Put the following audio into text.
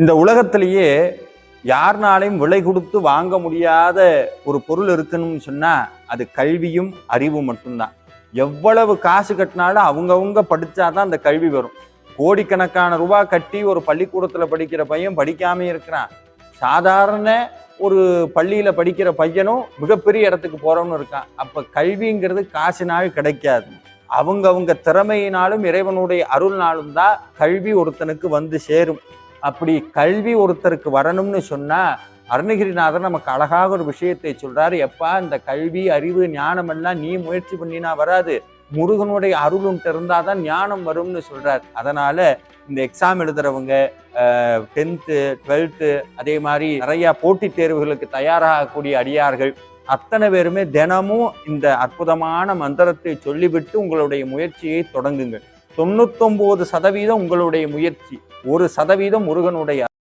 இந்த உலகத்திலேயே யாருனாலையும் விலை கொடுத்து வாங்க முடியாத ஒரு பொருள் இருக்குன்னு சொன்னா அது கல்வியும் அறிவும் மட்டும்தான். எவ்வளவு காசு கட்டினாலும் அவங்கவுங்க படிச்சாதான் அந்த கல்வி வரும். கோடிக்கணக்கான ரூபாய் கட்டி ஒரு பள்ளிக்கூடத்துல படிக்கிற பையன் படிக்காம இருக்கிறான். சாதாரண ஒரு பள்ளியில படிக்கிற பையனும் மிகப்பெரிய இடத்துக்கு போறவனும் இருக்கான். அப்ப கல்விங்கிறது காசினால் கிடைக்காது. அவங்க திறமையினாலும் இறைவனுடைய அருள்னாலும் தான் கல்வி ஒருத்தனுக்கு வந்து சேரும். அப்படி கல்வி ஒருத்தருக்கு வரணும்னு சொன்னா அருணகிரிநாதர் நமக்கு அழகாக ஒரு விஷயத்தை சொல்றாரு. எப்பா இந்த கல்வி அறிவு ஞானம் எல்லாம் நீ முயற்சி பண்ணினா வராது, முருகனுடைய அருள்ன்ட்டு இருந்தாதான் ஞானம் வரும்னு சொல்றாரு. அதனால இந்த எக்ஸாம் எழுதுறவங்க 10th 12th அதே மாதிரி நிறைய போட்டித் தேர்வுகளுக்கு தயாராகக்கூடிய அடியார்கள் அத்தனை பேருமே தினமும் இந்த அற்புதமான மந்திரத்தை சொல்லிவிட்டு உங்களுடைய முயற்சியை தொடங்குங்க. 99% உங்களுடைய முயற்சி, 1% முருகனுடைய